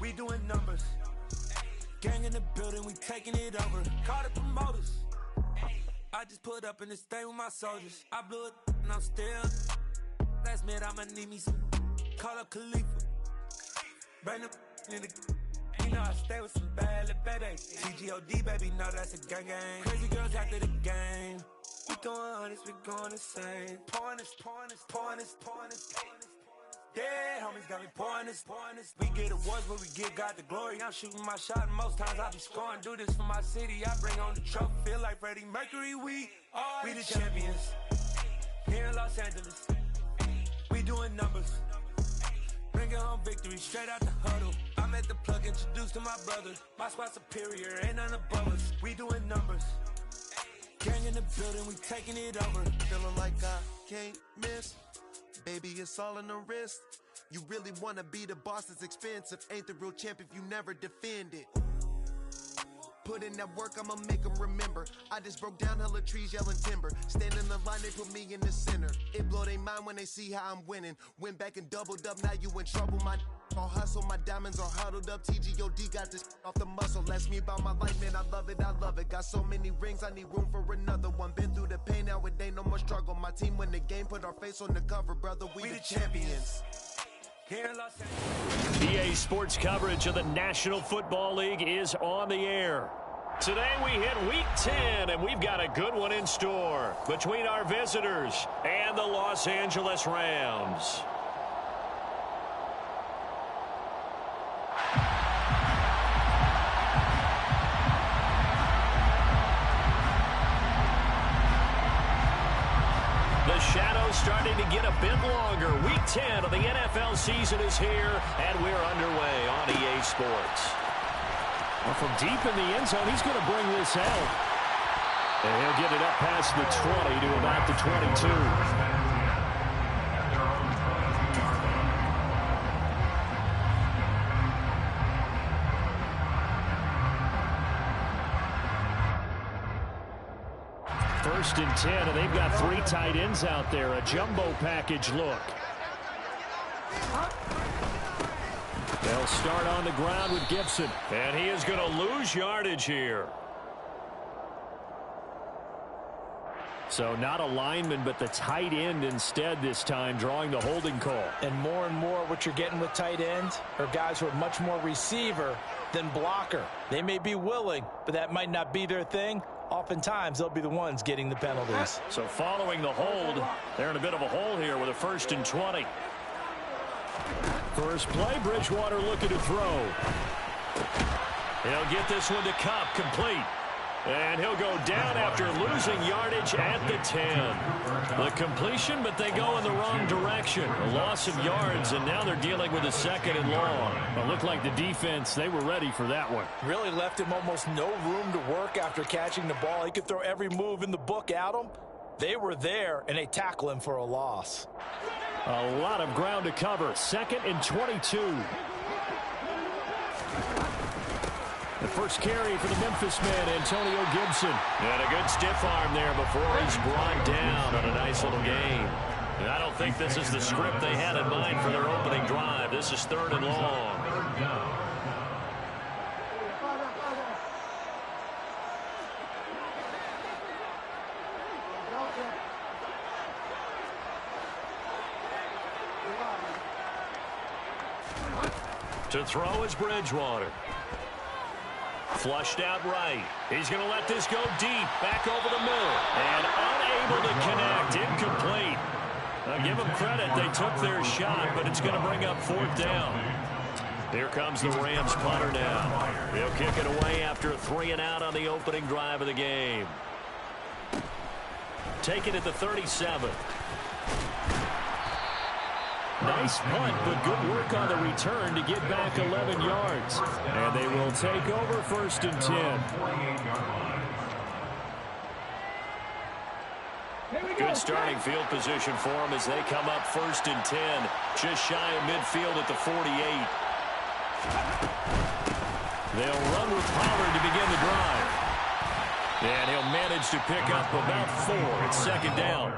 We doing numbers. Gang in the building, we taking it over. Call the promoters. I just put up in this thing with my soldiers. I blew it and I'm still. Last minute I'ma need me some. Call up Khalifa. Bring them in the. You know I stay with some bad little babies. TGOD baby, know that's a gang gang. Crazy girls after the game. We doing honest, we going insane. Pouring this. Yeah, homies got me pouring this. We get awards, but we give God the glory. I'm shooting my shot, and most times I be scoring. Do this for my city, I bring on the trophy. Feel like Freddie Mercury, we the champions. Here in Los Angeles, we doing numbers. Bringing home victory, straight out the huddle. I'm at the plug, introduced to my brother. My spot superior, ain't none above us. We doing numbers. Gang in the building, we taking it over. Feeling like I can't miss. Baby, it's all in the wrist. You really wanna be the boss, it's expensive. Ain't the real champ if you never defend it. Put in that work, I'ma make them remember. I just broke down hella trees, yelling timber. Stand in the line, they put me in the center. It blow their mind when they see how I'm winning. Went back and doubled up, now you in trouble. My all hustle, my diamonds are huddled up. TGOD got this off the muscle. Ask me about my life, man, I love it. Got so many rings, I need room for another one. Been through the pain, now it ain't no more struggle. My team win the game, put our face on the cover, brother. We the champions. Here in Los Angeles. EA Sports coverage of the National Football League is on the air. Today we hit Week 10, and we've got a good one in store between our visitors and the Los Angeles Rams. The shadow's starting to get a bit longer. Week 10 of the NFL season is here, and we're underway on EA Sports. Well, from deep in the end zone, he's going to bring this out. And he'll get it up past the 20 to about the 22. First and 10, and they've got 3 tight ends out there. A jumbo package look. They'll start on the ground with Gibson. And he is going to lose yardage here. So not a lineman, but the tight end instead this time, drawing the holding call. And more what you're getting with tight ends are guys who are much more receiver than blocker. They may be willing, but that might not be their thing. Oftentimes, they'll be the ones getting the penalties. So following the hold, they're in a bit of a hole here with a 1st and 20. First play, Bridgewater looking to throw. He'll get this one to Cup, complete. And he'll go down after losing yardage at the 10. The completion, but they go in the wrong direction. A loss of yards, and now they're dealing with a 2nd and long. It looked like the defense, they were ready for that one. Really left him almost no room to work after catching the ball. He could throw every move in the book at him. They were there, and they tackle him for a loss. A lot of ground to cover. 2nd and 22. The first carry for the Memphis man, Antonio Gibson. And a good stiff arm there before he's brought down on a nice little gain. And I don't think this is the script they had in mind for their opening drive. This is 3rd and long. To throw is Bridgewater. Flushed out right. He's going to let this go deep. Back over the middle. And unable to connect. Incomplete. Now give them credit. They took their shot, but it's going to bring up 4th down. Here comes the Rams punter now. He'll kick it away after a 3 and out on the opening drive of the game. Taken at the 37. Nice punt, but good work on the return to get back 11 yards. And they will take over 1st and 10. Good starting field position for them as they come up 1st and 10. Just shy of midfield at the 48. They'll run with Pollard to begin the drive. And he'll manage to pick up about 4 at 2nd down.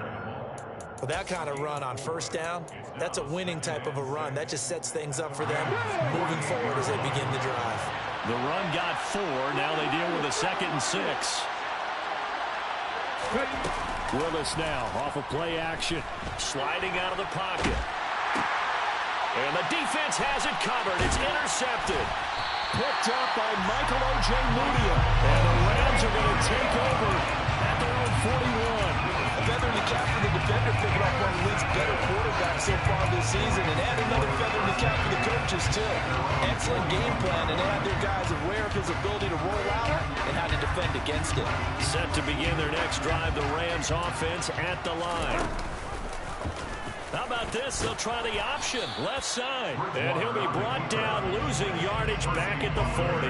Well, that kind of run on first down, that's a winning type of a run. That just sets things up for them moving forward as they begin the drive. The run got 4. Now they deal with a 2nd and 6. Willis now off of play action. Sliding out of the pocket. And the defense has it covered. It's intercepted. Picked up by Michael O.J. Mudia. And the Rams are going to take over at their own 41. A feather in the cap for the defender, picking up one of the league's better quarterbacks so far this season, and add another feather in the cap for the coaches, too. Excellent game plan, and they have their guys aware of his ability to roll out and how to defend against it. Set to begin their next drive, the Rams offense at the line. How about this? They'll try the option, left side. And he'll be brought down, losing yardage back at the 40.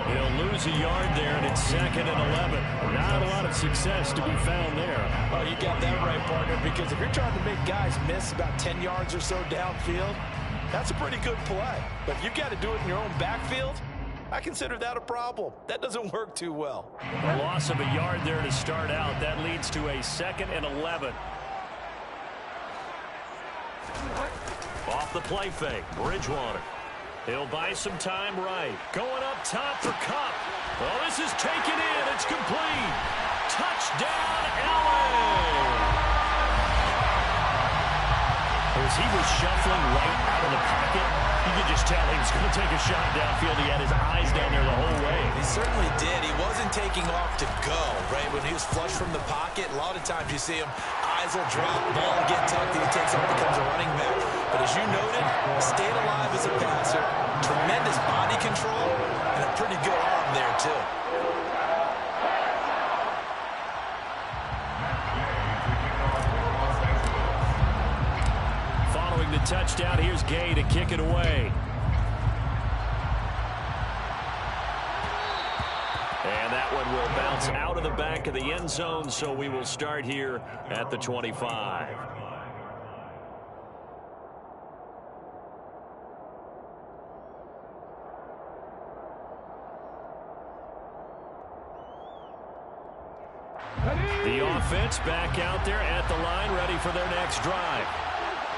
He'll lose a yard there, and it's 2nd and 11. Not a lot of success to be found there. Oh, you got that right, partner, because if you're trying to make guys miss about 10 yards or so downfield, that's a pretty good play. But if you've got to do it in your own backfield, I consider that a problem. That doesn't work too well. A loss of a yard there to start out. That leads to a 2nd and 11. Off the play fake, Bridgewater. He'll buy some time right. Going up top for Kupp. Oh, this is taken in. It's complete. Touchdown, LA. As he was shuffling right out of the pocket, you could just tell he was going to take a shot downfield. He had his eyes down there the whole way. He certainly did. He wasn't taking off to go, right? When he was flush from the pocket, a lot of times you see him, eyes will drop, ball will get tucked, and he takes off, becomes a running back. But as you noted, stayed alive as a passer, tremendous body control, and a pretty good arm there, too. Following the touchdown, here's Gay to kick it away. And that one will bounce out of the back of the end zone, so we will start here at the 25. The offense back out there at the line, ready for their next drive.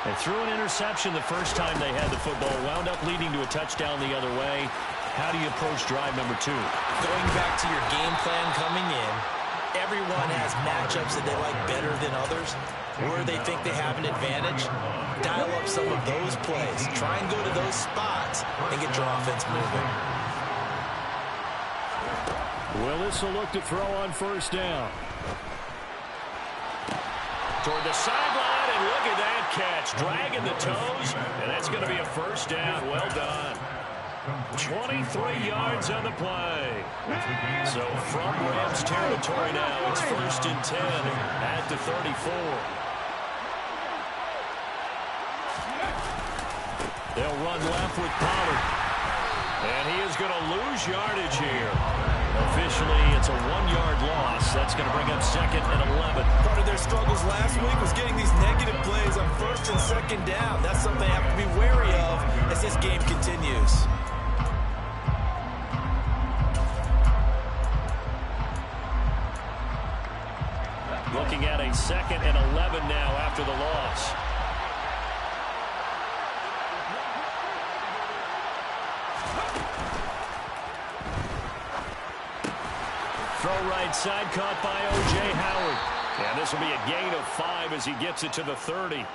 They threw an interception the first time they had the football, wound up leading to a touchdown the other way. How do you approach drive number 2? Going back to your game plan coming in, everyone has matchups that they like better than others. Where they think they have an advantage, dial up some of those plays. Try and go to those spots and get your offense moving. Willis will look to throw on first down. Toward the sideline, and look at that catch. Dragging the toes, and that's going to be a first down. Well done. 23 yards on the play. So from Rams territory now, it's 1st and 10 at the 34. They'll run left with Pollard. And he is going to lose yardage here. Officially, it's a 1-yard loss. That's going to bring up 2nd and 11. Part of their struggles last week was getting these negative plays on 1st and 2nd down. That's something they have to be wary of as this game continues. Looking at a 2nd and 11 now after the loss. Throw right side, caught by O.J. Howard. And this will be a gain of 5 as he gets it to the 30.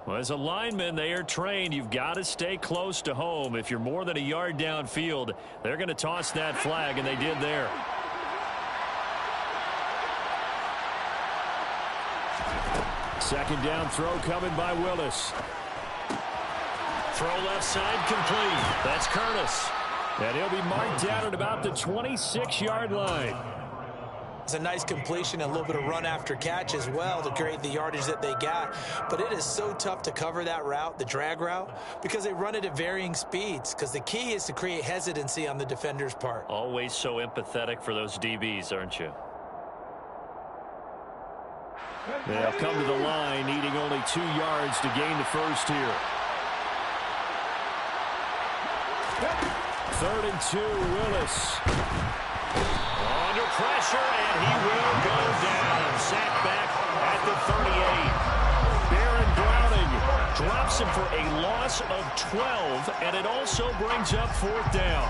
Well, as a lineman, they are trained. You've got to stay close to home. If you're more than a yard downfield, they're going to toss that flag, and they did there. Second down throw coming by Willis. Throw left side complete. That's Curtis. And he'll be marked down at about the 26-yard line. It's a nice completion and a little bit of run after catch as well to create the yardage that they got. But it is so tough to cover that route, the drag route, because they run it at varying speeds. Because the key is to create hesitancy on the defender's part. Always so empathetic for those DBs, aren't you? They'll come to the line, needing only 2 yards to gain the first here. 3rd and 2, Willis. Under pressure, and he will go down. Sacked back at at the 38. Baron Browning drops him for a loss of 12, and it also brings up 4th down.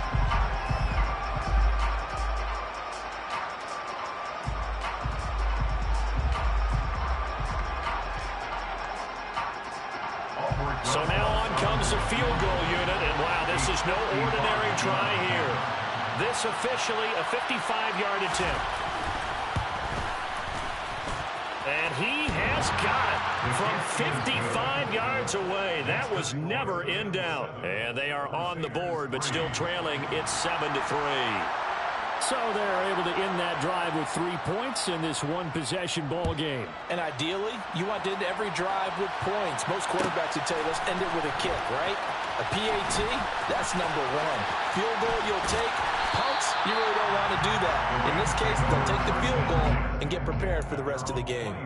So now on comes the field goal unit, and wow, this is no ordinary try here. This officially a 55-yard attempt. And he has got it from 55 yards away. That was never in doubt. And they are on the board, but still trailing. It's 7-3. So they're able to end that drive with 3 points in this one-possession ball game. And ideally, you want to end every drive with points. Most quarterbacks would tell you, let's end it with a kick, right? A PAT, that's number one. Field goal you'll take. Punts, you really don't want to do that. In this case, they'll take the field goal and get prepared for the rest of the game.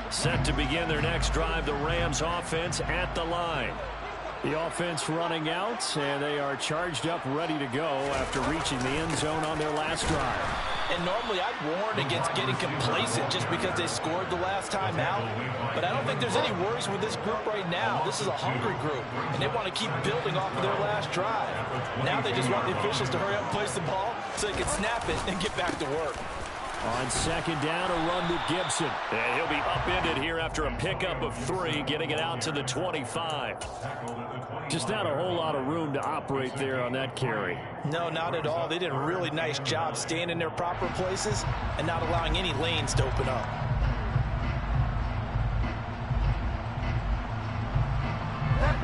Set to begin their next drive, the Rams offense at the line. The offense running out, and they are charged up, ready to go after reaching the end zone on their last drive. And normally I'd warn against getting complacent just because they scored the last time out. But I don't think there's any worries with this group right now. This is a hungry group, and they want to keep building off of their last drive. Now they just want the officials to hurry up and place the ball so they can snap it and get back to work. On 2nd down, a run with Gibson. And he'll be upended here after a pickup of 3, getting it out to the 25. Just not a whole lot of room to operate there on that carry. No, not at all. They did a really nice job staying in their proper places and not allowing any lanes to open up.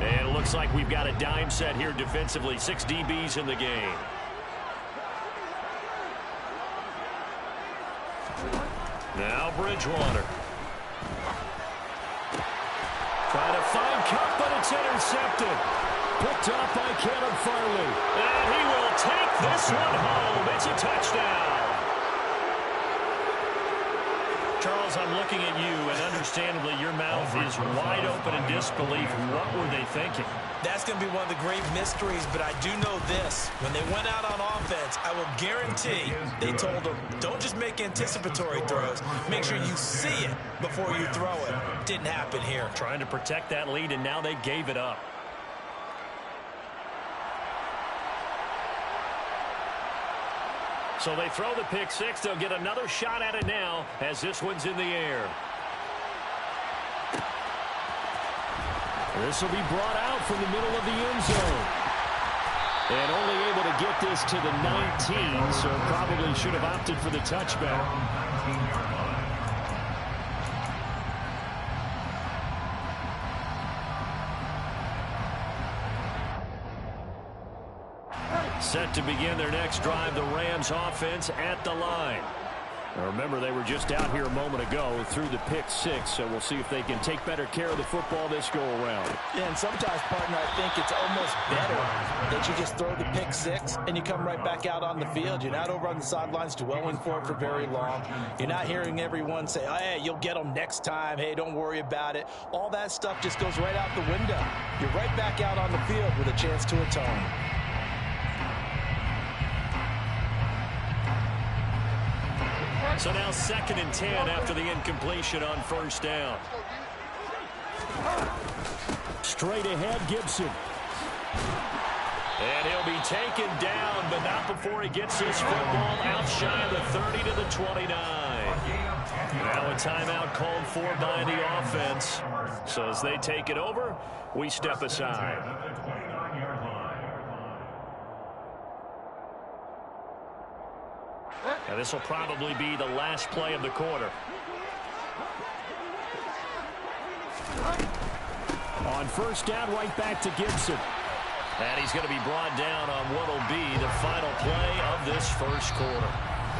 And it looks like we've got a dime set here defensively. 6 DBs in the game. Now Bridgewater. Trying to find Cup, but it's intercepted. Picked up by Caleb Farley. And he will take this one home. It's a touchdown. Charles, I'm looking at you, and understandably your mouth is wide open in disbelief. What were they thinking? That's going to be one of the great mysteries, but I do know this. When they went out on offense, I will guarantee they told them, don't just make anticipatory throws. Make sure you see it before you throw it. Didn't happen here. Trying to protect that lead, and now they gave it up. So they throw the pick 6. They'll get another shot at it now as this one's in the air. This will be brought out from the middle of the end zone. And only able to get this to the 19, so probably should have opted for the touchback. Set to begin their next drive, the Rams offense at the line. Now remember, they were just out here a moment ago through the pick 6, so we'll see if they can take better care of the football this go-around. Yeah, and sometimes, partner, I think it's almost better that you just throw the pick 6 and you come right back out on the field. You're not over on the sidelines dwelling for it for very long. You're not hearing everyone say, oh, hey, you'll get them next time. Hey, don't worry about it. All that stuff just goes right out the window. You're right back out on the field with a chance to atone. So now 2nd and 10 after the incompletion on 1st down. Straight ahead, Gibson. And he'll be taken down, but not before he gets his football out shy of the 30 to the 29. Now a timeout called for by the offense. So as they take it over, we step aside. Now this will probably be the last play of the quarter. On 1st down, right back to Gibson. And he's going to be brought down on what will be the final play of this first quarter.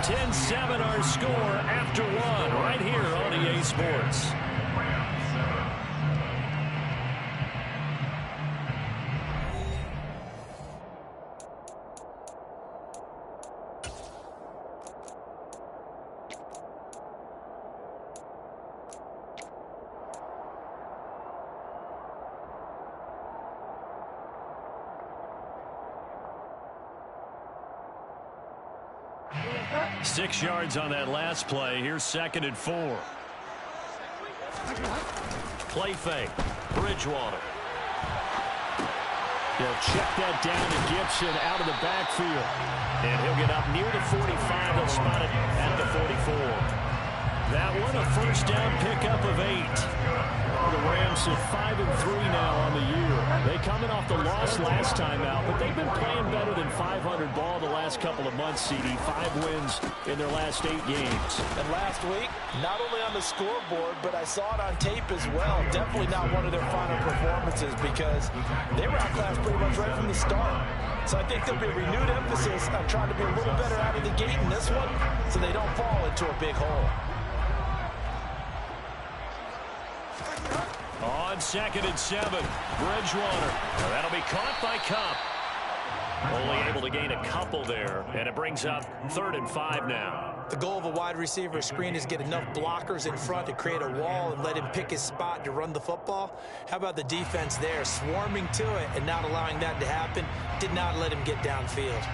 10-7 our score after 1 right here on EA Sports. 6 yards on that last play. Here's 2nd and 4. Play fake. Bridgewater. They'll check that down to Gibson out of the backfield. And he'll get up near the 45. They'll spot it at the 44. That one a first down pickup of 8. The Rams sit 5-3 now on the year. They coming off the loss last time out, but they've been playing better than 500 ball the last couple of months, CD. 5 wins in their last 8 games. And last week, not only on the scoreboard, but I saw it on tape as well. Definitely not one of their final performances because they were outclassed pretty much right from the start. So I think there'll be a renewed emphasis on trying to be a little better out of the gate in this one so they don't fall into a big hole. On 2nd and 7, Bridgewater. That'll be caught by Kupp. Only able to gain a couple there, and it brings up 3rd and 5 now. The goal of a wide receiver screen is get enough blockers in front to create a wall and let him pick his spot to run the football. How about the defense there, swarming to it and not allowing that to happen? Did not let him get downfield.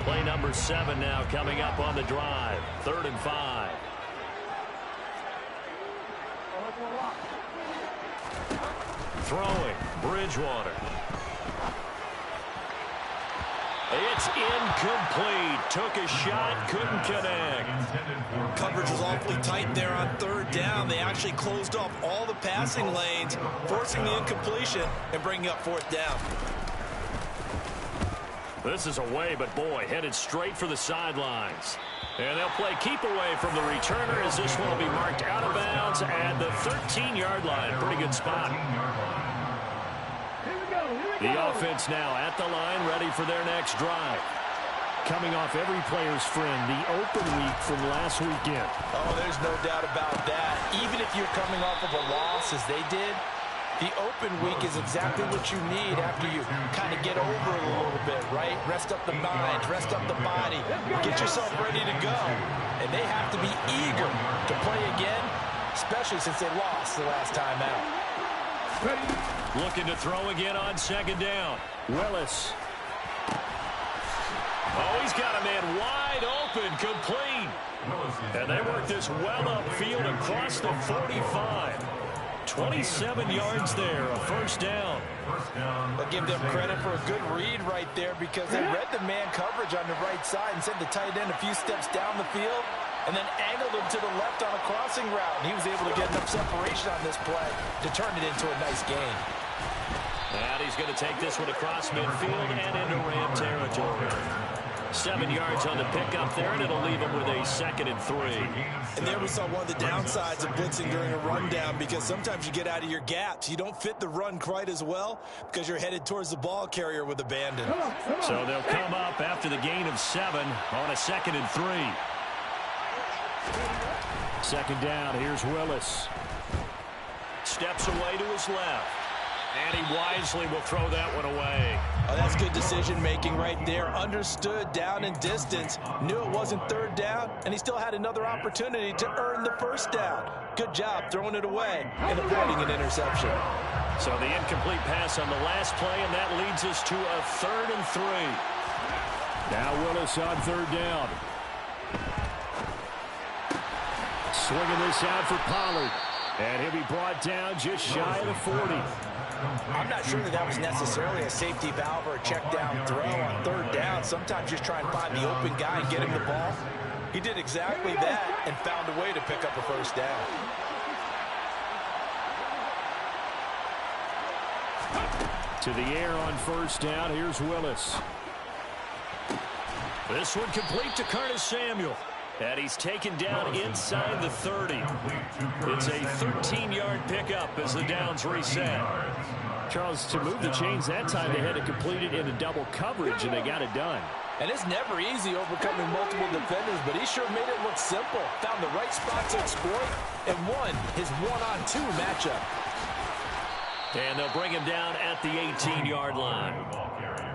Play number 7 now coming up on the drive. 3rd and 5. Throwing, Bridgewater. It's incomplete. Took a shot, couldn't connect. Coverage was awfully tight there on 3rd down. They actually closed off all the passing lanes, forcing the incompletion and bringing up 4th down. This is away, but boy, headed straight for the sidelines. And they'll play keep away from the returner as this one will be marked out of bounds at the 13-yard line. Pretty good spot. The offense now at the line, ready for their next drive. Coming off every player's friend, the open week from last weekend. Oh, there's no doubt about that. Even if you're coming off of a loss as they did, the open week is exactly what you need after you kind of get over it a little bit, right? Rest up the mind, rest up the body, get yourself ready to go. And they have to be eager to play again, especially since they lost the last time out. Looking to throw again on 2nd down. Willis. Oh, he's got a man wide open, complete. And they work this well upfield across the 45. 27 yards there, a first down. I'll give them credit for a good read right there because they read the man coverage on the right side and sent the tight end a few steps down the field and then angled him to the left on a crossing route. And he was able to get enough separation on this play to turn it into a nice gain. And he's going to take this one across midfield and into Ram territory. 7 yards on the pickup there, and it'll leave him with a 2nd and 3. And there we saw one of the downsides of blitzing during a rundown because sometimes you get out of your gaps. You don't fit the run quite as well because you're headed towards the ball carrier with abandon. So they'll come up after the gain of 7 on a 2nd and 3. 2nd down, here's Willis. Steps away to his left. And he wisely will throw that one away. Oh, that's good decision-making right there. Understood down and distance. Knew it wasn't 3rd down, and he still had another opportunity to earn the 1st down. Good job throwing it away and avoiding an interception. So the incomplete pass on the last play, and that leads us to a 3rd and 3. Now Willis on 3rd down. Swinging this out for Pollard. And he'll be brought down just shy of the 40. I'm not sure that was necessarily a safety valve or a check down throw on 3rd down. Sometimes just try and find the open guy and get him the ball. He did exactly that and found a way to pick up a 1st down. To the air on 1st down. Here's Willis. This one complete to Curtis Samuel. And he's taken down inside the 30. It's a 13-yard pickup as the downs reset. Charles, to move the chains that time, they had to complete it into double coverage, and they got it done. And it's never easy overcoming multiple defenders, but he sure made it look simple. Found the right spot to exploit and won his one-on-2 matchup. And they'll bring him down at the 18-yard line.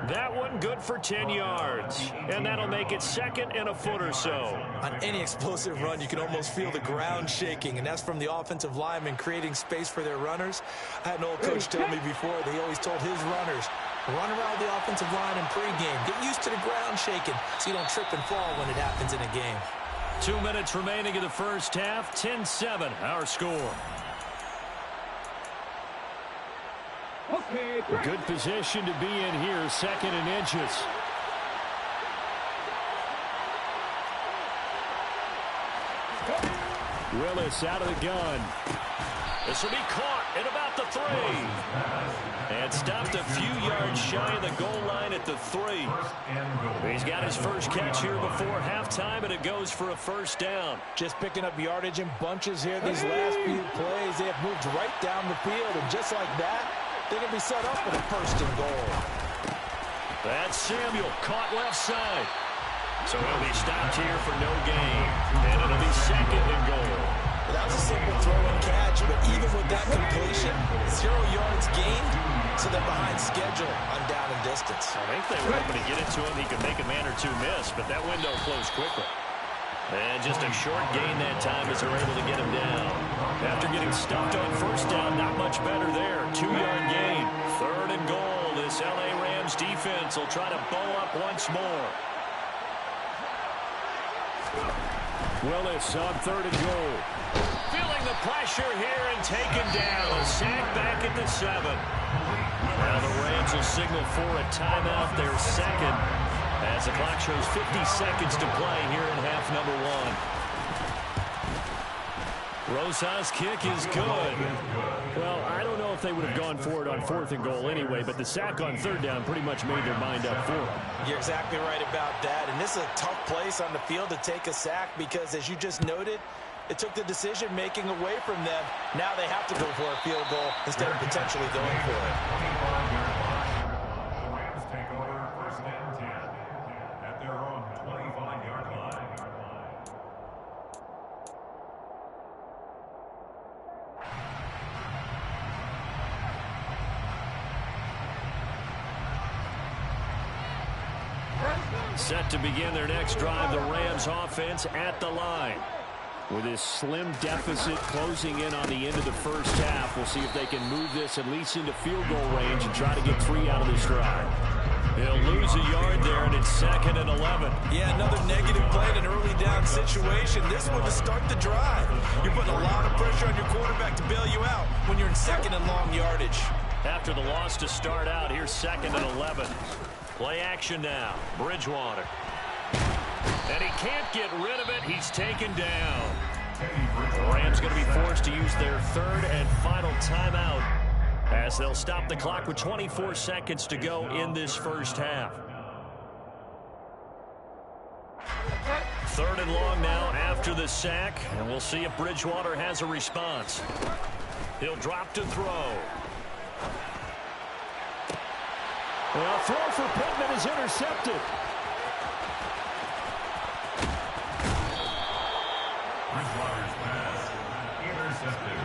That one good for 10 yards. And that'll make it 2nd and a foot or so. On any explosive run, you can almost feel the ground shaking, and that's from the offensive linemen creating space for their runners. I had an old coach tell me before that he always told his runners, Run around the offensive line in pregame. Get used to the ground shaking so you don't trip and fall when it happens in a game. 2 minutes remaining in the first half. 10-7, our score. A good position to be in here, 2nd and inches. Willis out of the gun. This will be caught at about the 3. And stopped a few yards shy of the goal line at the 3. He's got his first catch here before halftime, and it goes for a first down. Just picking up yardage in bunches here these last few plays. They have moved right down the field, and just like that, they can be set up for the 1st and goal. That's Samuel, caught left side. So he'll be stopped here for no gain. And it'll be 2nd and goal. That was a simple throw and catch, but even with that completion, 0 yards gained, so they're behind schedule on down and distance. I think they were hoping to get it to him. He could make a man or two miss, but that window closed quickly. And just a short gain that time as they're able to get him down. After getting stuffed on first down, not much better there. 2-yard gain. 3rd and goal. This L.A. Rams defense will try to bow up once more. Willis on 3rd and goal. Feeling the pressure here and taken down. A sack back at the 7. Now the Rams will signal for a timeout. Their 2nd. As the clock shows 50 seconds to play here in half number 1. Rosas' kick is good. Well, I don't know if they would have gone for it on 4th and goal anyway, but the sack on 3rd down pretty much made their mind up for it. You're exactly right about that, and this is a tough place on the field to take a sack because, as you just noted, it took the decision-making away from them. Now they have to go for a field goal instead of potentially going for it. The Rams take over 1st and 10 at their own 25-yard line. Set to begin their next drive, the Rams offense at the line. With this slim deficit closing in on the end of the first half, we'll see if they can move this at least into field goal range and try to get 3 out of this drive. They'll lose a yard there, and it's 2nd and 11. Yeah, another negative play in an early down situation. This one to start the drive. You're putting a lot of pressure on your quarterback to bail you out when you're in 2nd and long yardage. After the loss to start out, here's 2nd and 11. Play action now. Bridgewater. And he can't get rid of it. He's taken down. The Rams going to be forced to use their 3rd and final timeout as they'll stop the clock with 24 seconds to go in this first half. 3rd and long now after the sack, and we'll see if Bridgewater has a response. He'll drop to throw. Well, throw for Pittman is intercepted. Bridgewater's pass intercepted.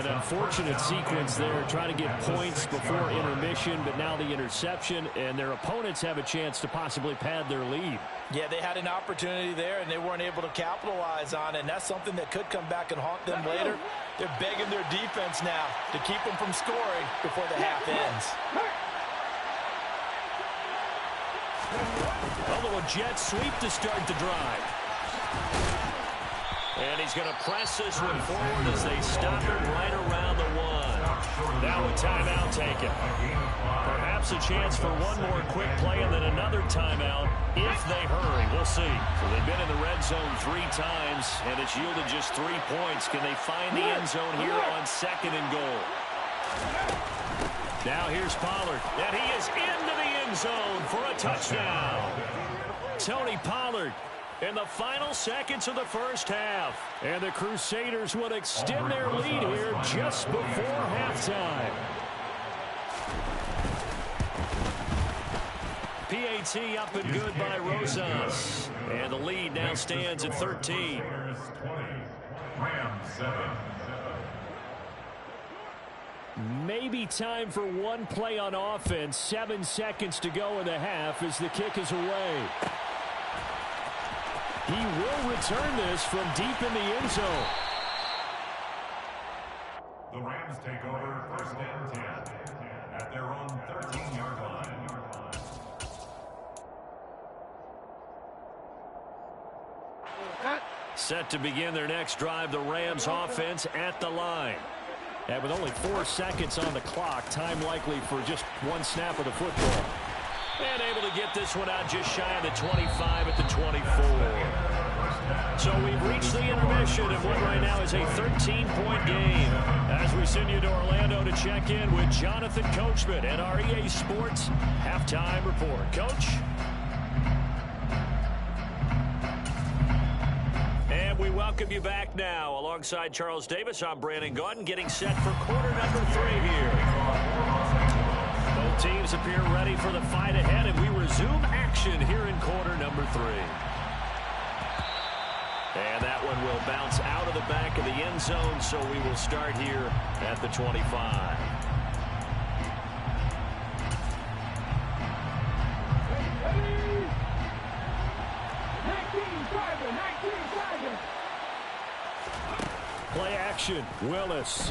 An unfortunate sequence there, trying to get points before intermission, but now the interception, and their opponents have a chance to possibly pad their lead. Yeah, they had an opportunity there, and they weren't able to capitalize on it, and that's something that could come back and haunt them later. They're begging their defense now to keep them from scoring before the half ends. A little jet sweep to start the drive. And he's going to press this one forward as they stop it right around the 1. Now a timeout taken. Perhaps a chance for one more quick play and then another timeout if they hurry. We'll see. So they've been in the red zone 3 times, and it's yielded just 3 points. Can they find the end zone here on 2nd and goal? Now here's Pollard, and he is into the end zone for a touchdown. Tony Pollard in the final seconds of the first half. And the Crusaders would extend their lead here just before halftime. PAT up and good by Rosas. And the lead now stands at 13. Rams 7. Maybe time for one play on offense. 7 seconds to go in the half as the kick is away. He will return this from deep in the end zone. The Rams take over 1st and 10 at their own 13-yard Set to begin their next drive, the Rams offense at the line. And with only 4 seconds on the clock, time likely for just one snap of the football. And able to get this one out just shy of the 25 at the 24. So we've reached the intermission of what right now is a 13-point game. As we send you to Orlando to check in with Jonathan Coachman and our EA Sports halftime report. Coach? And we welcome you back now. Alongside Charles Davis, I'm Brandon Gaudin, getting set for quarter number 3 here. Both teams appear ready for the fight ahead, and we resume action here in quarter number 3. And that one will bounce out of the back of the end zone, so we will start here at the 25. Play action, Willis.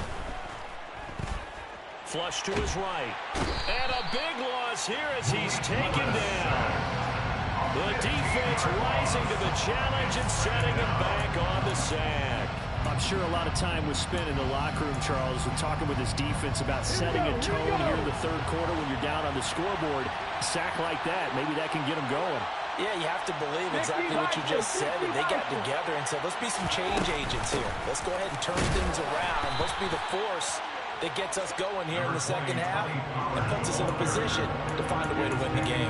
Flush to his right. And a big loss here as he's taken down. The defense rising to the challenge and setting him back on the sack. I'm sure a lot of time was spent in the locker room, Charles, with talking with his defense about setting a tone here in the third quarter when you're down on the scoreboard. A sack like that, maybe that can get him going. Yeah, you have to believe exactly what you just said, and they got together and said, let's be some change agents here. Let's go ahead and turn things around. Let's be the force that gets us going here in the second half and puts us in a position to find a way to win the game.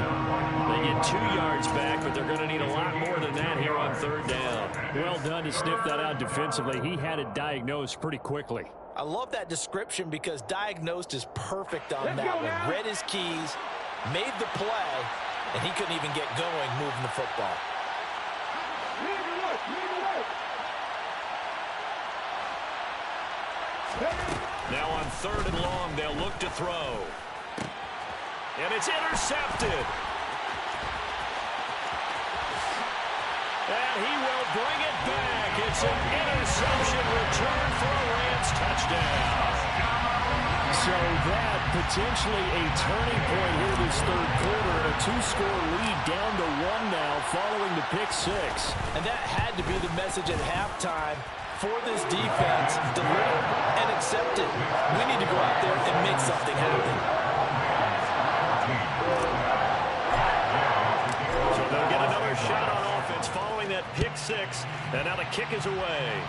They get 2 yards back, but they're going to need a lot more than that here on third down. Well done to sniff that out defensively. He had it diagnosed pretty quickly. I love that description because diagnosed is perfect on that one. Read his keys, made the play, and he couldn't even get going moving the football. Now on third and long, they'll look to throw. And it's intercepted. And he will bring it back. It's an interception return for a Rams touchdown. So that potentially a turning point here this third quarter. A 2-score lead down to 1 now following the pick 6. And that had to be the message at halftime for this defense. Deliver and accept it. We need to go out there and make something happen. So they'll get another shot on offense following that pick 6. And now the kick is away.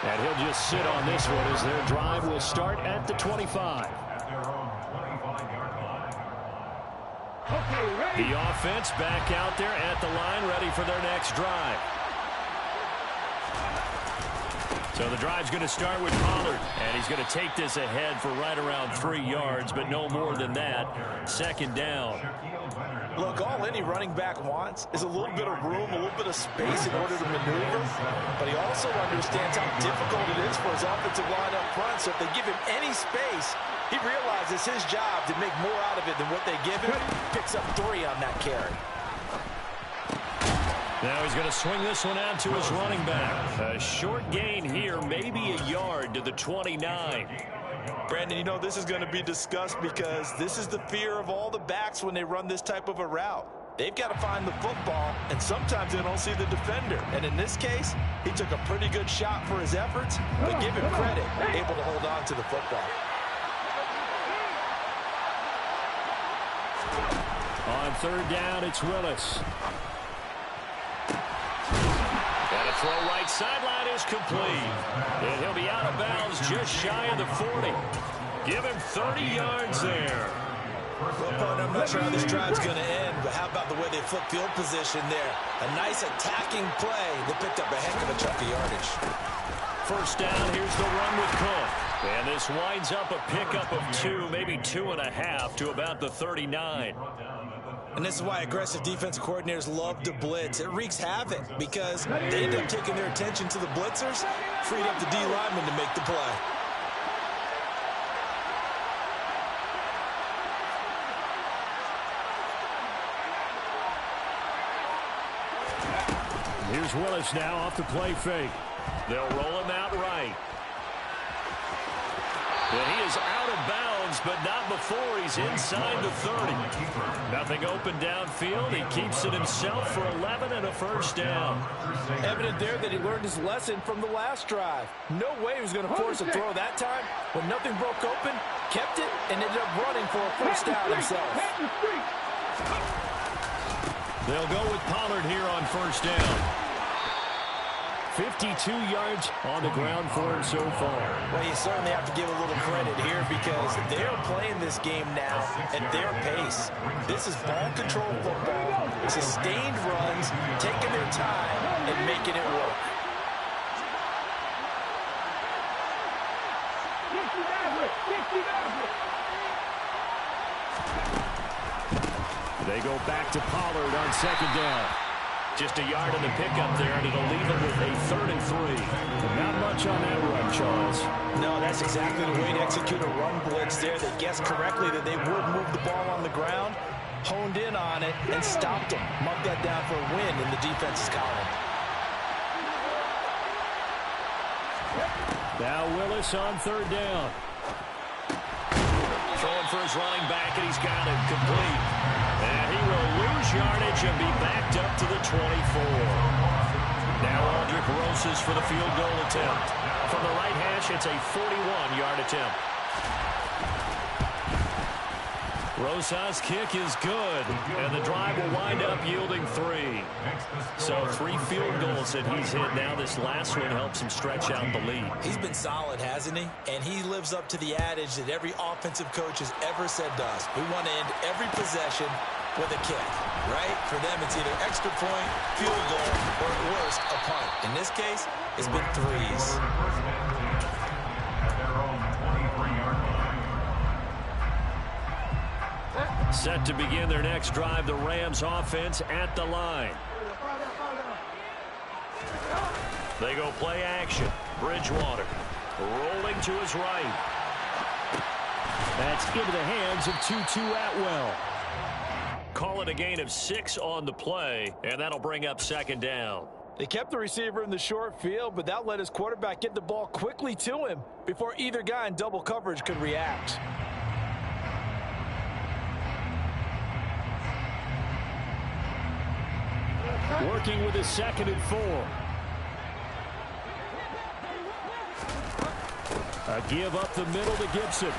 And he'll just sit on this one as their drive will start at the 25. The offense back out there at the line, ready for their next drive. So the drive's going to start with Pollard, and he's going to take this ahead for right around 3 yards, but no more than that. Second down. Look, all any running back wants is a little bit of room, a little bit of space in order to maneuver, but he also understands how difficult it is for his offensive line up front, so if they give him any space, he realizes his job to make more out of it than what they give him. Picks up 3 on that carry. Now he's going to swing this one out to his running back. A short gain here, maybe a yard to the 29. Brandon, you know this is going to be discussed because this is the fear of all the backs when they run this type of a route. They've got to find the football, and sometimes they don't see the defender. And in this case, he took a pretty good shot for his efforts, but give him credit, able to hold on to the football. On third down, it's Willis. And a throw right sideline is complete. And he'll be out of bounds just shy of the 40. Give him 30 yards there. Well, partner, I'm not sure how this drive's going to end, but how about the way they flip field position there? A nice attacking play. They picked up a heck of a chunk of yardage. First down, here's the run with Cook. And this winds up a pickup of 2, maybe 2.5 to about the 39. And this is why aggressive defensive coordinators love to blitz. It wreaks havoc because they end up taking their attention to the blitzers, freed up the D lineman to make the play. Here's Willis now off the play fake. They'll roll him out right. And he is out of bounds, but not before he's inside the 30. Nothing open downfield. He keeps it himself for 11 and a first down. Evident there that he learned his lesson from the last drive. No way he was going to force a throw that time. When nothing broke open, kept it, and ended up running for a first down himself. They'll go with Pollard here on first down. 52 yards on the ground for him so far. Well, you certainly have to give a little credit here because they're playing this game now at their pace. This is ball control football, sustained runs, taking their time and making it work. They go back to Pollard on second down. Just a yard in the pickup there, and it'll leave him with a 3rd and 3. Not much on that run, Charles. No, that's exactly the way to execute a run blitz there. They guessed correctly that they would move the ball on the ground, honed in on it, and stopped them. Marked that down for a win in the defense's column. Now Willis on 3rd down. Throwing for his running back, and he's got him complete. And he will lose yardage and be backed up to the 24. Now Aldrich Rosas for the field goal attempt. From the right hash, it's a 41-yard attempt. Rosas' kick is good, and the drive will wind up yielding 3. So 3 field goals that he's hit. Now this last one helps him stretch out the lead. He's been solid, hasn't he? And he lives up to the adage that every offensive coach has ever said to us. We want to end every possession with a kick, right? For them, it's either extra point, field goal, or at worst, a punt. In this case, it's been 3s. Set to begin their next drive, the Rams offense at the line. They go play action. Bridgewater rolling to his right. That's into the hands of Tutu Atwell. Call it a gain of 6 on the play, and that'll bring up 2nd down. They kept the receiver in the short field, but that let his quarterback get the ball quickly to him before either guy in double coverage could react. Working with his 2nd and 4. A give up the middle to Gibson.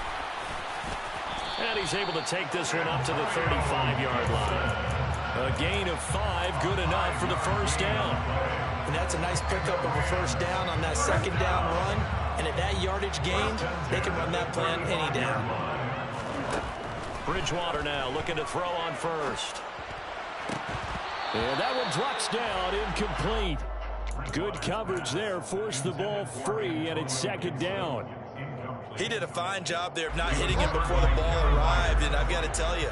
And he's able to take this one up to the 35-yard line. A gain of 5, good enough for the first down. And that's a nice pickup of a first down on that 2nd down run. And at that yardage gain, they can run that plan any down. Bridgewater now looking to throw on first. And that one drops down, incomplete. Good coverage there, forced the ball free, and it's 2nd down. He did a fine job there of not hitting him before the ball arrived, and I've got to tell you,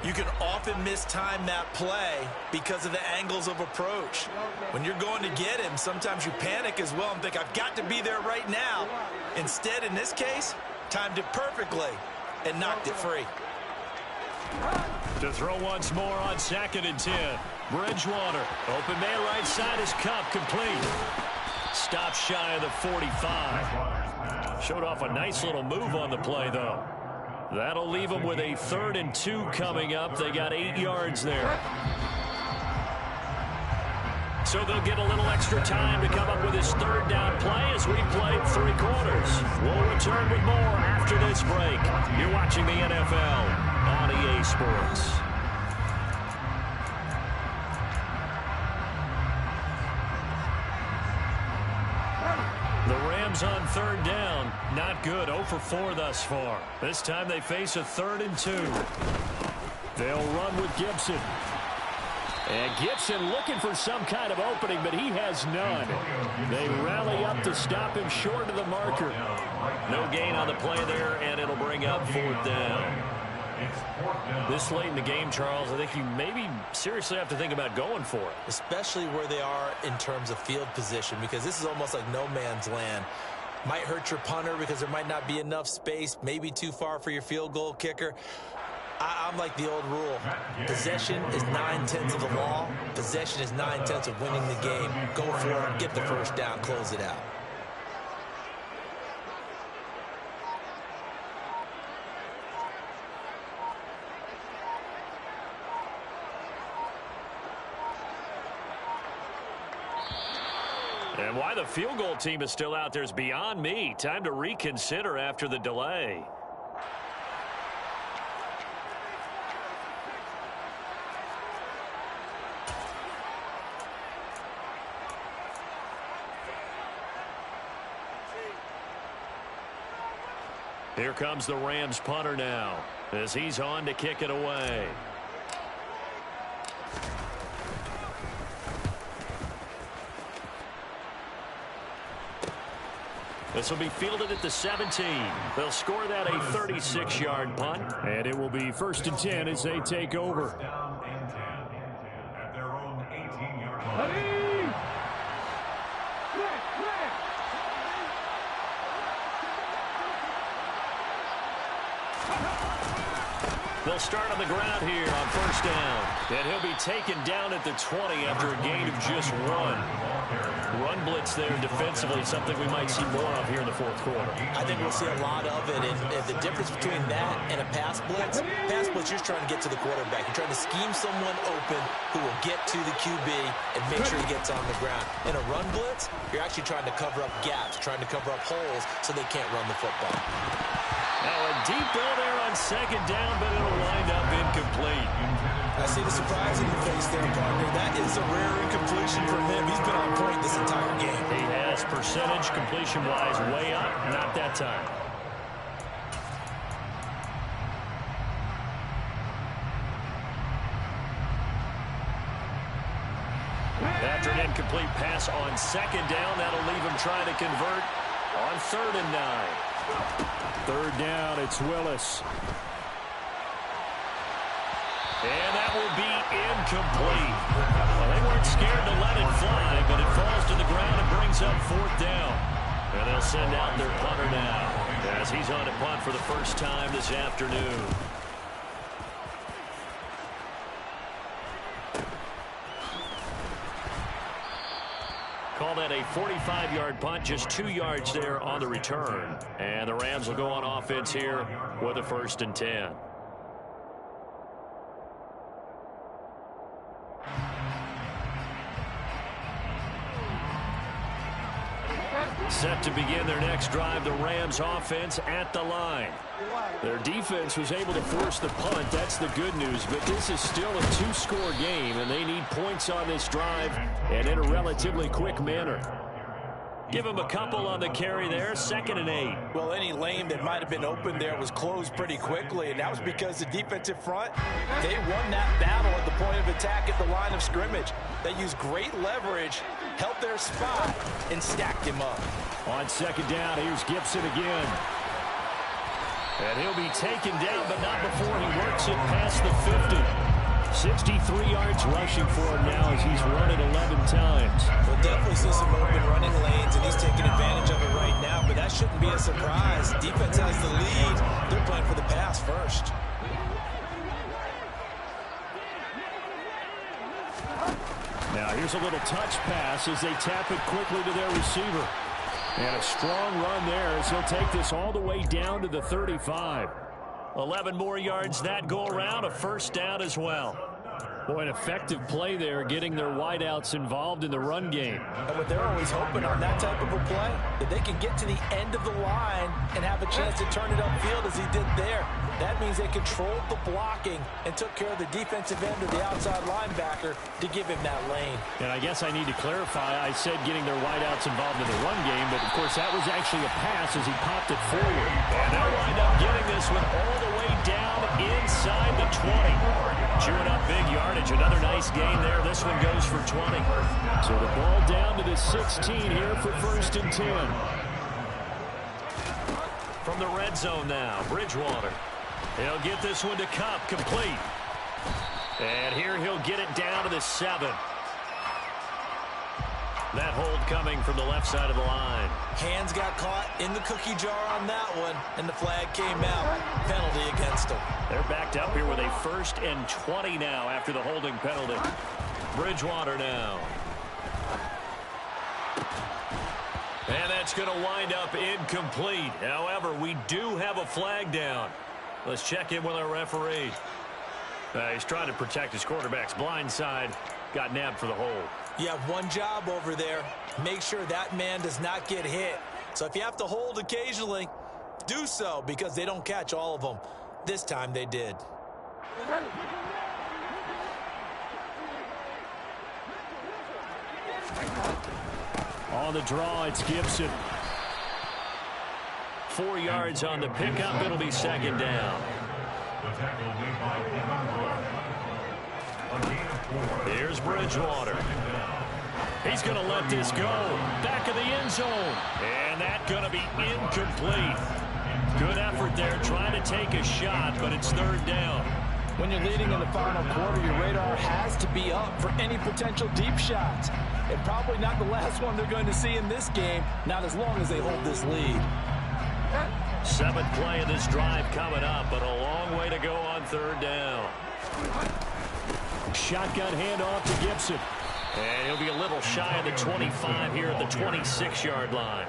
you can often mistime that play because of the angles of approach. When you're going to get him, sometimes you panic as well and think, I've got to be there right now. Instead, in this case, timed it perfectly and knocked it free. To throw once more on 2nd and 10. Bridgewater, open man right side is Cup, complete. Stop shy of the 45. Showed off a nice little move on the play, though. That'll leave them with a 3rd and 2 coming up. They got 8 yards there. So they'll get a little extra time to come up with his 3rd down play as we played 3 quarters. We'll return with more after this break. You're watching the NFL on EA Sports. The Rams on 3rd down. Not good. 0 for 4 thus far. This time they face a 3rd and 2. They'll run with Gibson. And Gibson looking for some kind of opening, but he has none. They rally up to stop him short of the marker. No gain on the play there, and it'll bring up 4th down. This late in the game, Charles, I think you maybe seriously have to think about going for it. Especially where they are in terms of field position, because this is almost like no man's land. Might hurt your punter because there might not be enough space, maybe too far for your field goal kicker. I'm like the old rule. Possession is 9/10 of the law. Possession is 9/10 of winning the game. Go for it, get the first down, close it out. And why the field goal team is still out there is beyond me. Time to reconsider after the delay. Here comes the Rams punter now as he's on to kick it away. This will be fielded at the 17. They'll score that a 36-yard punt. And it will be 1st and 10 as they take over. Down and 10 at their own 18-yard line. They'll start on the ground here on 1st down. And he'll be taken down at the 20 after a gain of just 1. Run blitz there defensively, something we might see more of here in the 4th quarter. I think we'll see a lot of it. And the difference between that and a pass blitz, you're trying to get to the quarterback. You're trying to scheme someone open who will get to the QB and make sure he gets on the ground. In a run blitz, you're actually trying to cover up gaps, trying to cover up holes so they can't run the football. Now a deep ball there on 2nd down, but it'll wind up incomplete. I see the surprise in your face there, partner. That is a rare incompletion from him. He's been on point this entire game. He has percentage completion-wise way up, not that time. After an incomplete pass on 2nd down, that'll leave him trying to convert on 3rd and 9. 3rd down, it's Willis. And that will be incomplete. Well, they weren't scared to let it fly, but it falls to the ground and brings up 4th down. And they'll send out their punter now as he's on to punt for the first time this afternoon. Call that a 45-yard punt, just 2 yards there on the return. And the Rams will go on offense here with a 1st and 10. Set to begin their next drive, the Rams offense at the line. Their defense was able to force the punt. That's the good news. But this is still a 2-score game, and they need points on this drive and in a relatively quick manner. Give him a couple on the carry there, 2nd and 8. Well, any lane that might have been open there was closed pretty quickly, and that was because the defensive front, they won that battle at the point of attack at the line of scrimmage. They used great leverage, held their spot, and stacked him up. On 2nd down, here's Gibson again. And he'll be taken down, but not before he works it past the 50. 63 yards rushing for him now as he's run it 11 times. We'll definitely see some open running lanes, and he's taking advantage of it right now, but that shouldn't be a surprise. Defense has the lead. They're playing for the pass first. Now here's a little touch pass as they tap it quickly to their receiver. And a strong run there as he'll take this all the way down to the 35. 11 more yards that go around, a 1st down as well. Boy, an effective play there, getting their wideouts involved in the run game. And what they're always hoping on that type of a play, that they can get to the end of the line and have a chance to turn it upfield as he did there. That means they controlled the blocking and took care of the defensive end of the outside linebacker to give him that lane. And I guess I need to clarify, I said getting their wideouts involved in the run game, but of course that was actually a pass as he popped it forward. And they'll wind up getting this one all the way down inside the 20. Chewing up big yardage. Another nice gain there. This one goes for 20. So the ball down to the 16 here for 1st and 10. From the red zone now, Bridgewater. He'll get this one to Cup, complete. And here he'll get it down to the 7. That hold coming from the left side of the line. Hands got caught in the cookie jar on that one, and the flag came out. Penalty against them. They're backed up here with a 1st and 20 now after the holding penalty. Bridgewater now. And that's going to wind up incomplete. However, we do have a flag down. Let's check in with our referee. He's trying to protect his quarterback's blind side. Got nabbed for the hold. You have one job over there. Make sure that man does not get hit. So if you have to hold occasionally, do so, because they don't catch all of them. This time they did. On the draw, it's Gibson. 4 yards on the pickup. It'll be second down. Here's Bridgewater. He's going to let this go. Back of the end zone. And that's going to be incomplete. Good effort there trying to take a shot, but it's third down. When you're leading in the final quarter, your radar has to be up for any potential deep shots. And probably not the last one they're going to see in this game, not as long as they hold this lead. 7th play of this drive coming up, but a long way to go on third down. Shotgun handoff to Gibson. And he'll be a little shy of the 25 here at the 26-yard line.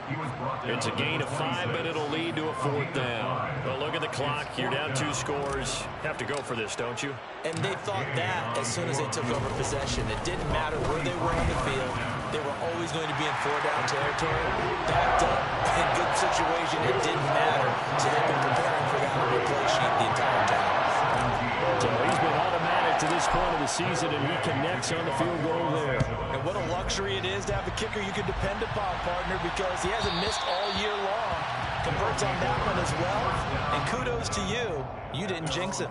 It's a gain of 5, but it'll lead to a fourth down. Well, look at the clock. You're down 2 scores. Have to go for this, don't you? And they thought that as soon as they took over possession. It didn't matter where they were on the field. They were always going to be in 4-down territory. Backed up, in good situation, it didn't matter. So they've been preparing for that on the play sheet the entire time. So he's been automatic to this point of the season, and he connects on the field goal there. And what a luxury it is to have a kicker you can depend upon, partner, because he hasn't missed all year long. Converts on that one as well. And kudos to you. You didn't jinx him.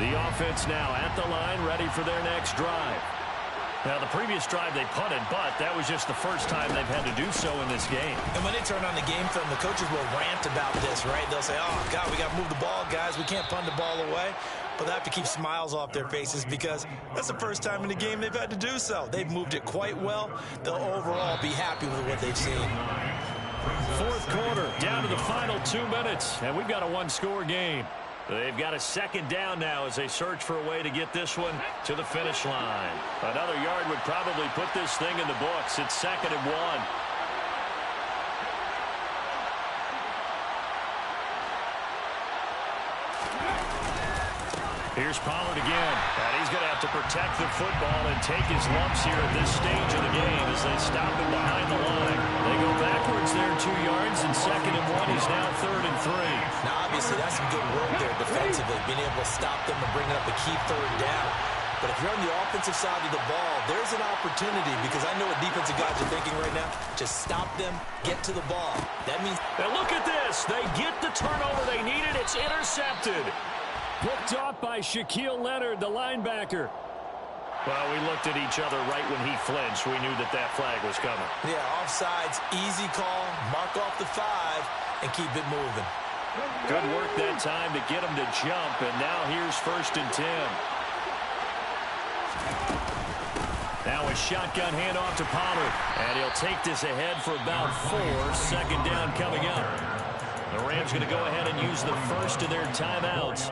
The offense now at the line, ready for their next drive. Now, the previous drive they punted, but that was just the first time they've had to do so in this game. And when they turn on the game film, the coaches will rant about this, right? They'll say, oh, God, we got to move the ball, guys. We can't punt the ball away. But they have to keep smiles off their faces because that's the first time in the game they've had to do so. They've moved it quite well. They'll overall be happy with what they've seen. Fourth quarter, down to the final 2 minutes, and we've got a one-score game. They've got a second down now as they search for a way to get this one to the finish line. Another yard would probably put this thing in the books. It's 2nd and 1. Here's Pollard again, and he's going to have to protect the football and take his lumps here at this stage of the game as they stop him behind the line. They go backwards there 2 yards, and 2nd and 1. He's now 3rd and 3. Now, obviously, that's some good work there defensively, being able to stop them and bringing up a key third down. But if you're on the offensive side of the ball, there's an opportunity because I know what defensive guys are thinking right now. Just stop them, get to the ball. That means... And look at this. They get the turnover they needed. It's intercepted. Picked off by Shaquille Leonard, the linebacker. Well, we looked at each other right when he flinched. We knew that that flag was coming. Yeah, offsides, easy call, mark off the 5, and keep it moving. Good work that time to get him to jump, and now here's 1st and 10. Now a shotgun handoff to Pollard, and he'll take this ahead for about 4. 2nd down coming up. The Rams going to go ahead and use the first of their timeouts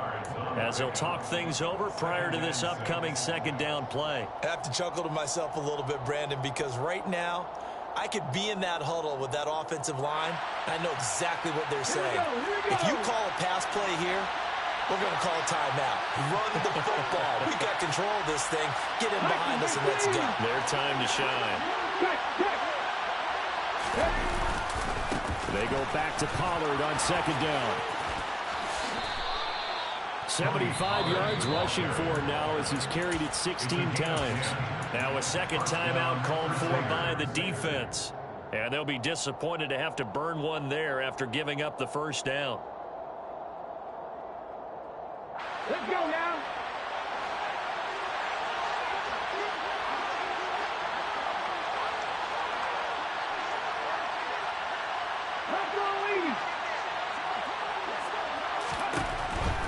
as they'll talk things over prior to this upcoming 2nd down play. I have to chuckle to myself a little bit, Brandon, because right now I could be in that huddle with that offensive line, and I know exactly what they're saying. If you call a pass play here, we're going to call a timeout. Run the football. We got control of this thing. Get in behind us and let's go. Their time to shine. They go back to Pollard on 2nd down. 75 yards rushing for him now as he's carried it 16 times. Now a second timeout called for by the defense. And they'll be disappointed to have to burn one there after giving up the first down. Let's go now.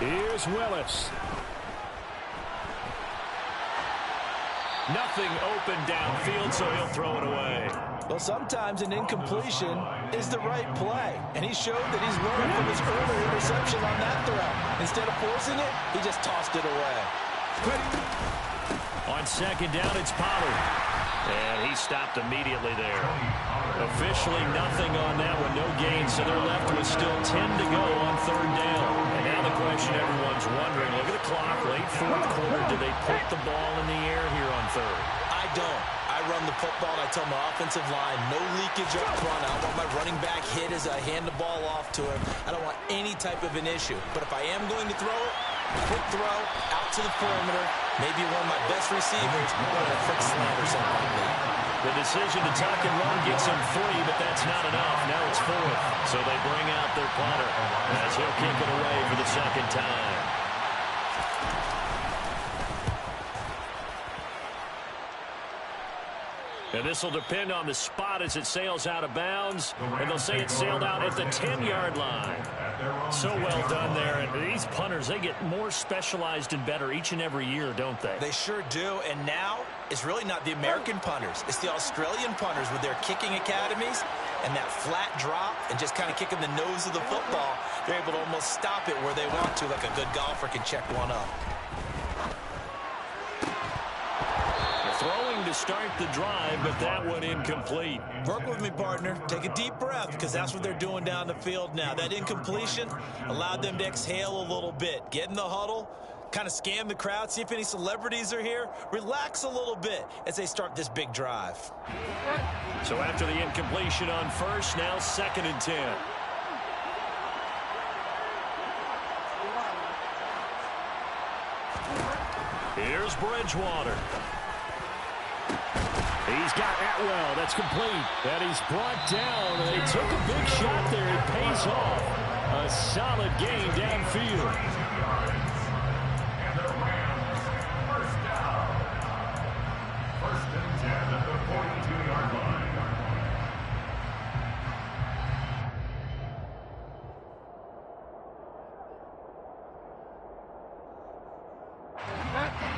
Here's Willis. Nothing open downfield, so he'll throw it away. Well, sometimes an incompletion is the right play. And he showed that he's learned from his earlier interception on that throw. Instead of forcing it, he just tossed it away. On 2nd down, it's Pollard. And he stopped immediately there. Officially nothing on that one, no gain. So they're left with still 10 to go on 3rd down. And now the question everyone's wondering. Look at the clock, late fourth quarter. Do they put the ball in the air here on third? I don't. I run the football, and I tell my offensive line, no leakage up front. I don't want my running back hit as I hand the ball off to him. I don't want any type of an issue. But if I am going to throw it, quick throw, out to the perimeter, maybe one of my best receivers, or a quick slant or something like that. The decision to tuck and run gets him 3, but that's not enough. Now it's 4th. So they bring out their punter as he'll kick it away for the second time. And this will depend on the spot as it sails out of bounds. And they'll say it sailed out at the 10-yard line. So well done there. And these punters, they get more specialized and better each and every year, don't they? They sure do. And now it's really not the American punters. It's the Australian punters with their kicking academies and that flat drop and just kind of kicking the nose of the football. They're able to almost stop it where they want to, like a good golfer can check one up. Throwing to start the drive, but that one incomplete. Work with me, partner. Take a deep breath, because that's what they're doing down the field now. That incompletion allowed them to exhale a little bit. Get in the huddle, kind of scan the crowd, see if any celebrities are here. Relax a little bit as they start this big drive. So after the incompletion on first, now 2nd and 10. Here's Bridgewater. He's got Atwell. That's complete. And he's brought down. And they took a big shot there. It pays off. A solid gain downfield. And the Rams, first down. 1st and 10 at the 42-yard line.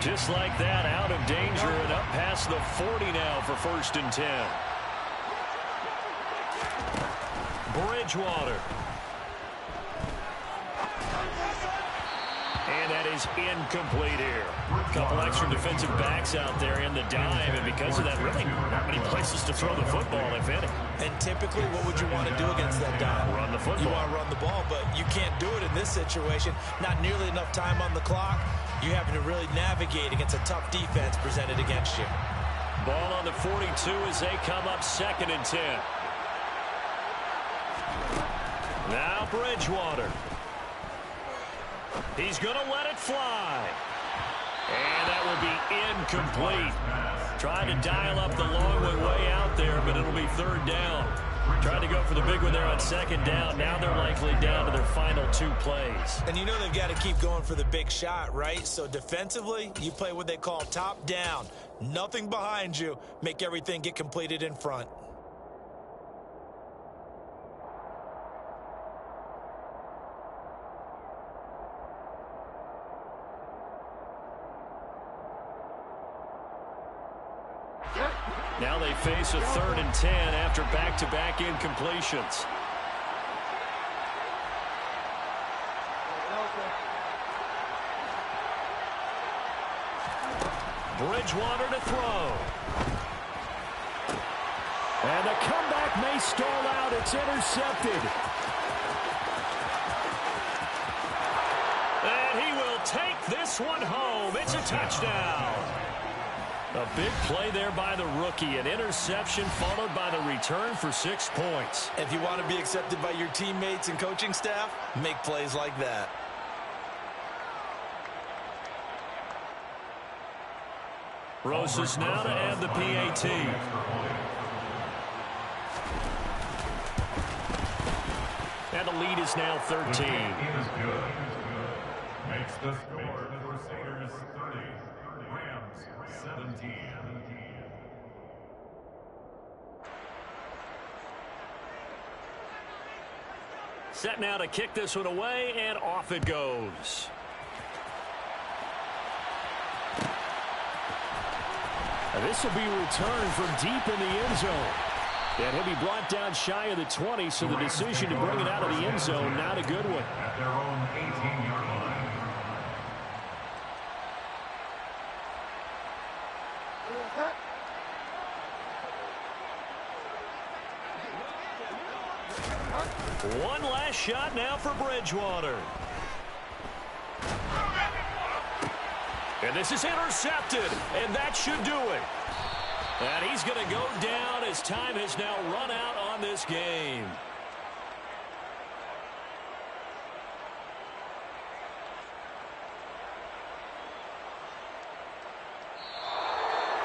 Just like that, out of danger and up past the 40 now for 1st and 10. Bridgewater. And that is incomplete here. A couple extra defensive backs out there in the dime, and because of that, really not many places to throw the football, if any. And typically, what would you want to do against that dime? Run the football. You want to run the ball, but you can't do it in this situation. Not nearly enough time on the clock. You're having to really navigate against a tough defense presented against you. Ball on the 42 as they come up 2nd and 10. Now Bridgewater. He's going to let it fly. And that will be incomplete. Trying to dial up the long one way out there, but it'll be 3rd down. Tried to go for the big one there on 2nd down. Now they're likely down to their final 2 plays. And you know they've got to keep going for the big shot, right? So defensively, you play what they call top down. Nothing behind you. Make everything get completed in front. Now they face a 3rd and 10 after back-to-back incompletions. Bridgewater to throw. And the comeback may stall out. It's intercepted. And he will take this one home. It's a touchdown. A big play there by the rookie. An interception followed by the return for 6 points. If you want to be accepted by your teammates and coaching staff, make plays like that. Rosas now to add the PAT. And the lead is now 13. Makes the score the Crusaders 30, Rams 17. Set now to kick this one away, and off it goes. And this will be returned from deep in the end zone. And he'll be brought down shy of the 20, so the decision to bring it out of the end zone, not a good one. At their own 18-yard line. One last shot now for Bridgewater. And this is intercepted, and that should do it. And he's going to go down as time has now run out on this game.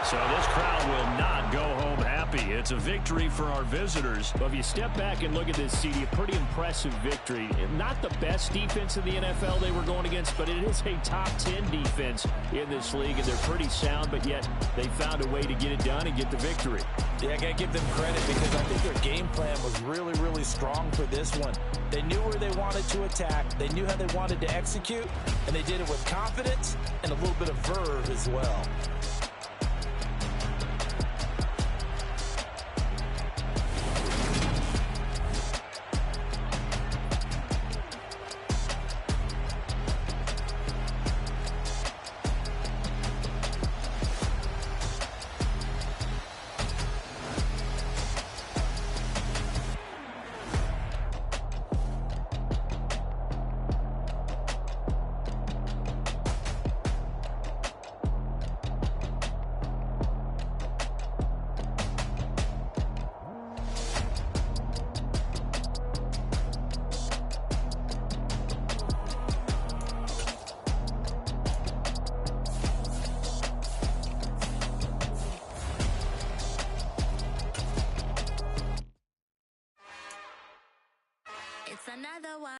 So this crowd will not go home happy. It's a victory for our visitors. Well, if you step back and look at this, CD, a pretty impressive victory. Not the best defense in the NFL they were going against, but it is a top 10 defense in this league, and they're pretty sound, but yet they found a way to get it done and get the victory. Yeah, I got to give them credit because I think their game plan was really, really strong for this one. They knew where they wanted to attack. They knew how they wanted to execute, and they did it with confidence and a little bit of verve as well.